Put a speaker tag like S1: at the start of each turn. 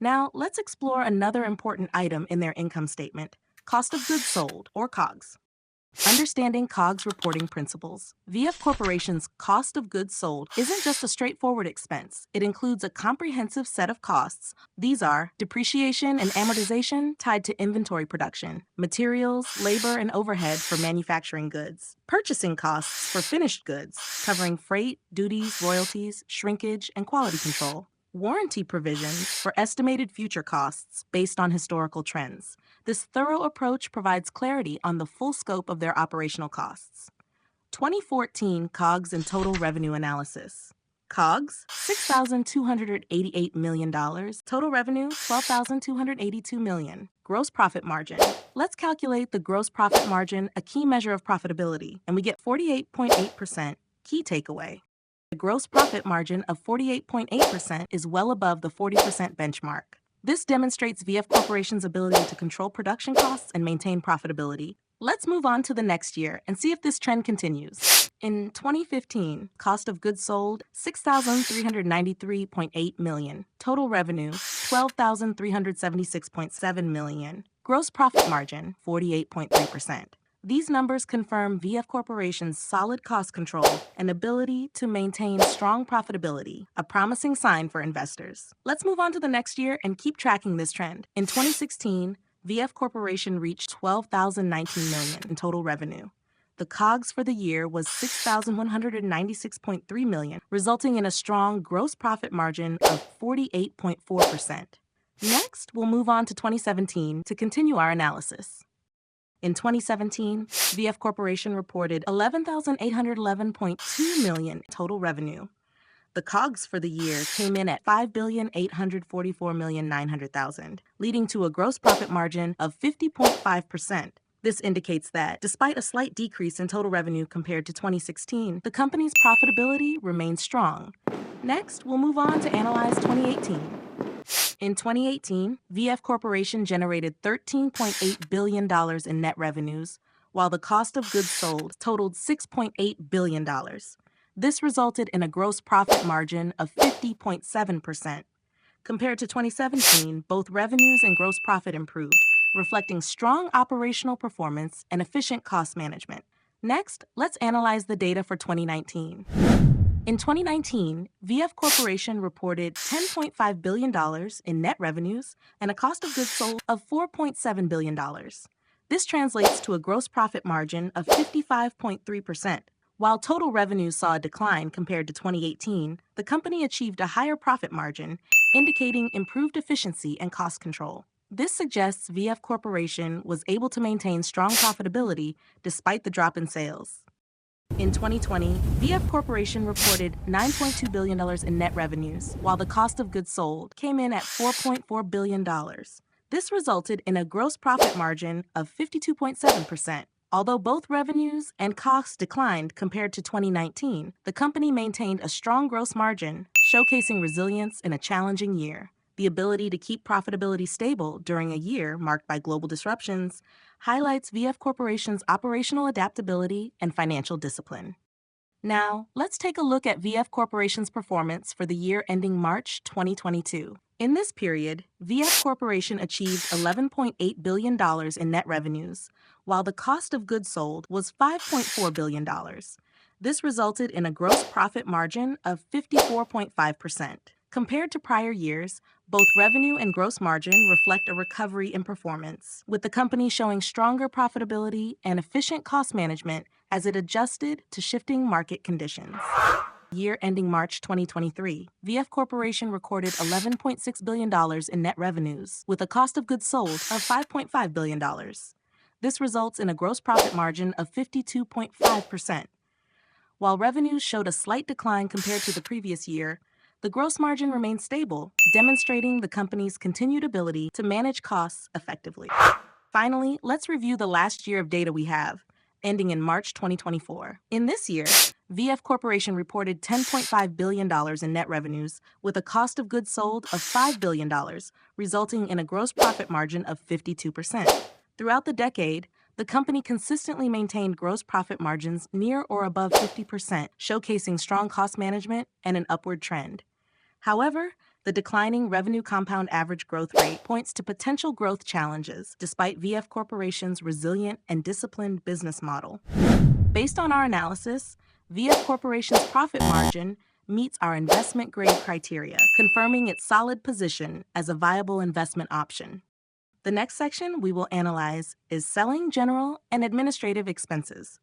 S1: Now, let's explore another important item in their income statement, cost of goods sold, or COGS. Understanding COGS reporting principles. VF Corporation's cost of goods sold isn't just a straightforward expense. It includes a comprehensive set of costs. These are depreciation and amortization tied to inventory production, materials, labor, and overhead for manufacturing goods, purchasing costs for finished goods, covering freight, duties, royalties, shrinkage, and quality control, warranty provisions for estimated future costs based on historical trends. This thorough approach provides clarity on the full scope of their operational costs. 2014 COGS and total revenue analysis. COGS, $6,288 million. Total revenue, $12,282 million. Gross profit margin. Let's calculate the gross profit margin, a key measure of profitability, and we get 48.8%. Key takeaway. The gross profit margin of 48.8% is well above the 40% benchmark. This demonstrates VF Corporation's ability to control production costs and maintain profitability. Let's move on to the next year and see if this trend continues. In 2015, cost of goods sold, $6,393.8 million. Total revenue, $12,376.7 million. Gross profit margin, 48.3%. These numbers confirm VF Corporation's solid cost control and ability to maintain strong profitability, a promising sign for investors. Let's move on to the next year and keep tracking this trend. In 2016, VF Corporation reached $12,019 million in total revenue. The COGS for the year was $6,196.3 million, resulting in a strong gross profit margin of 48.4%. Next, we'll move on to 2017 to continue our analysis. In 2017, VF Corporation reported $11,811.2 million total revenue. The COGS for the year came in at $5,844,900,000, leading to a gross profit margin of 50.5%. This indicates that, despite a slight decrease in total revenue compared to 2016, the company's profitability remains strong. Next, we'll move on to analyze 2018. In 2018, VF Corporation generated $13.8 billion in net revenues, while the cost of goods sold totaled $6.8 billion. This resulted in a gross profit margin of 50.7%. Compared to 2017, both revenues and gross profit improved, reflecting strong operational performance and efficient cost management. Next, let's analyze the data for 2019. In 2019, VF Corporation reported $10.5 billion in net revenues and a cost of goods sold of $4.7 billion. This translates to a gross profit margin of 55.3%. While total revenues saw a decline compared to 2018, the company achieved a higher profit margin, indicating improved efficiency and cost control. This suggests VF Corporation was able to maintain strong profitability despite the drop in sales. In 2020, VF Corporation reported $9.2 billion in net revenues, while the cost of goods sold came in at $4.4 billion. This resulted in a gross profit margin of 52.7%. Although both revenues and costs declined compared to 2019, the company maintained a strong gross margin, showcasing resilience in a challenging year. The ability to keep profitability stable during a year marked by global disruptions highlights VF Corporation's operational adaptability and financial discipline. Now, let's take a look at VF Corporation's performance for the year ending March 2022. In this period, VF Corporation achieved $11.8 billion in net revenues, while the cost of goods sold was $5.4 billion. This resulted in a gross profit margin of 54.5%. Compared to prior years, both revenue and gross margin reflect a recovery in performance, with the company showing stronger profitability and efficient cost management as it adjusted to shifting market conditions. Year ending March 2023, VF Corporation recorded $11.6 billion in net revenues, with a cost of goods sold of $5.5 billion. This results in a gross profit margin of 52.5%. While revenues showed a slight decline compared to the previous year, the gross margin remained stable, demonstrating the company's continued ability to manage costs effectively. Finally, let's review the last year of data we have, ending in March 2024. In this year, VF Corporation reported $10.5 billion in net revenues with a cost of goods sold of $5 billion, resulting in a gross profit margin of 52%. Throughout the decade, the company consistently maintained gross profit margins near or above 50%, showcasing strong cost management and an upward trend. However, The declining revenue compound average growth rate points to potential growth challenges despite VF Corporation's resilient and disciplined business model. Based on our analysis, VF Corporation's profit margin meets our investment grade criteria, confirming its solid position as a viable investment option. The next section we will analyze is selling, general, and administrative expenses.